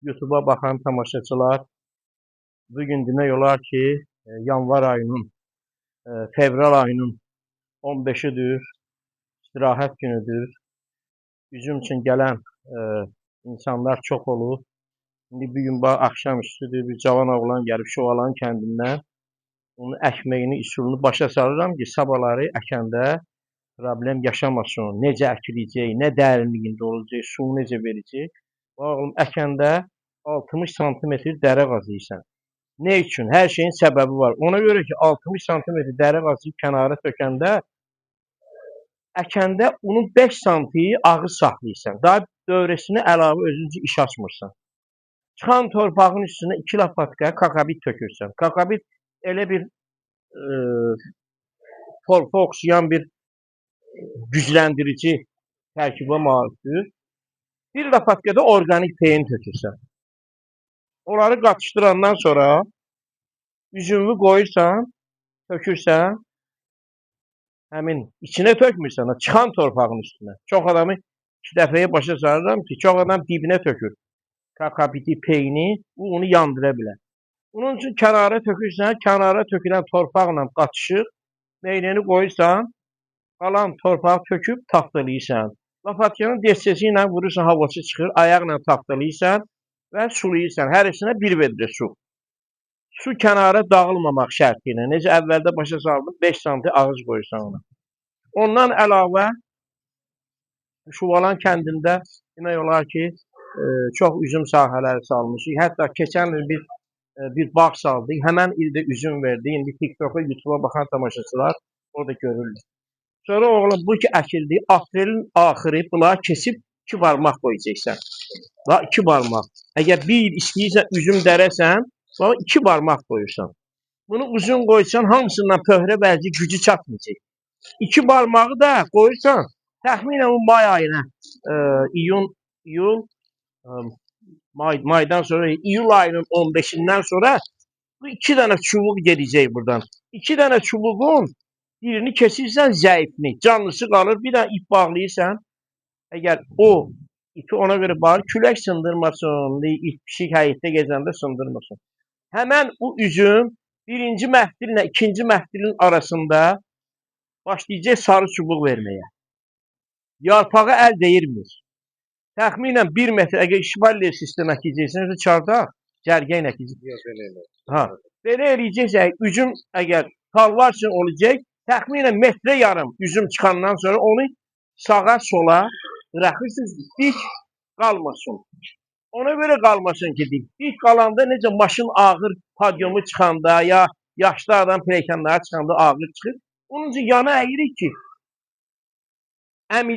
YouTube'a baxan tamaşaçılar, bugün demək olar ki, yanvar ayının, fevral ayının 15-idir, istirahət günüdür. Üzüm üçün gələn insanlar çox olur. İndi bugün axşamüstüdür, bir cavan oğlan gəlib Şovalan kəndindən. Onun əkməyini, üsulunu başa salıram ki, sabahları əkəndə problem yaşamasın. Necə əkiləcək, nə dərinliyində olacaq, sunu necə verəcək. Oğlum, əkəndə 60 sm dərə qazıyırsan. Ne üçün? Hər şeyin səbəbi var. Ona görə ki, 60 sm dərə qazıyıb kənara tökəndə, əkəndə onun 5 sm ağız saxlayırsan. Daha dövrəsinə əlavə özünce iş açmırsan. Çıxan torpağın üstünə 2 lapatka kakabit tökürsən. Kakabit elə bir torfa oxşayan bir gücləndirici tərkibə malikdir. Bir lapatka da organik peyin tökürsən. Onları qatışdırandan sonra üzümünü qoyursan, tökürsən, həmin içinə tökmürsən, çıxan torpağın üstünə. Çox adamı 2 dəfəyə başa sarıram ki, çox adam dibinə tökür. Kakabiti, peyini, bu onu yandıra bilər. Bunun üçün kənara tökürsən, kənara tökülən torpaqla qatışır, meynini qoyursan, qalan torpağı töküb taxtalayırsan. Lapatkanın destesi ilə vurursan, havası çıxır, ayaqla taxtalayırsan və sulayırsan. Hər isinə 1 vedrə su. Su kənara dağılmamaq şərti ilə. Necə əvvəldə başa saldım, 5 sm ağız qoyursan ona. Ondan əlavə Şovalan kəndində demək olar ki, çox üzüm sahələri salmışıq. Hətta keçən il bir bağ saldı. Həmən ildə üzüm verdi. İndi TikTok'a, YouTube'a baxan tamaşaçılar orada görürlər. Sonra oğlum, bu ki əkildi, aprelin axırı bunları kesib 2 barmaq qoyacaqsan. 2 barmaq. Əgər bir il istəyirsən üzüm dərəsən, 2 barmaq qoyursan. Bunu uzun qoysan, hamısından pöhrə vəzi gücü çatmayacaq. 2 barmağı da qoyursan, təxminən o may ayına, maydan sonra, iyul ayının 15-indən sonra bu 2 dənə çubuq gedəcək buradan. 2 dənə çubuğun birini kesirsən, zəifini, canlısı qalır, bir dənə ip bağlayırsan. Əgər o ipi ona görə bağır, külək sındırmasın, ip pişik həyətdə gezəndə sındırmasın. Həmən bu üzüm birinci məhdillə ikinci məhdilin arasında başlayacaq sarı çubuq verməyə. Yarpağı əl deyirmir. Təxminən 1 metr, əgər şivalyer sistem əkəcəksən, çardaq, cərgə ilə əkəcəksən. Belə eləyəcəksə, üzüm əgər talvar üçün olacaq, təxminən metrə yarım üzüm çıxandan sonra onu sağa sola bırakırsınız, dik qalmasın. Ona görə qalmasın ki, dik qalanda necə maşın ağır padyumu çıxanda, ya yaşlı adam peykanlara çıxanda ağır çıxır. Onun üçün yana əyirik ki, həm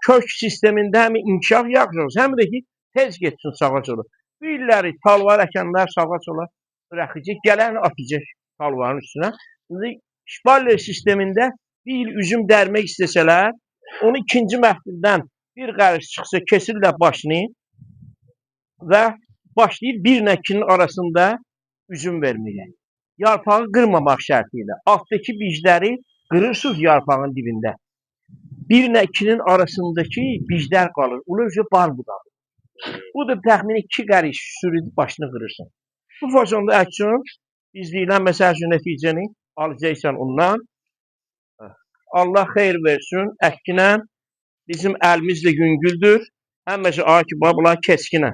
kök sistemində həm inkişaf yaxşı olsun, həm də ki, tez getsin sağa sola. Bu illəri talvar əkənlər sağa sola bırakacaq, gələni atacaq talvarın üstünə. Şivalyer sistemində bir il üzüm dərmək istəsələr, onu ikinci məhdildən bir qarış çıxsa, kesirlər başını və başlayır 1 ilə 2-nin arasında üzüm verməyə. Yarpağı qırmamaq şərti ilə. Altdakı bicləri qırırsınız yarpağın dibində. 1 ilə 2-nin arasındakı biclər qalır. Onun üçün bar budadır. Bu da təxmini 2 qəriş sürüdüb başını qırırsan. Bu fasonda əksin, izləyilən məsəl üçün nəticəni alacaqsan ondan. Allah xeyir versin, əkkinən bizim əlimiz də yüngüldür. Həmişə bunlar keskinə.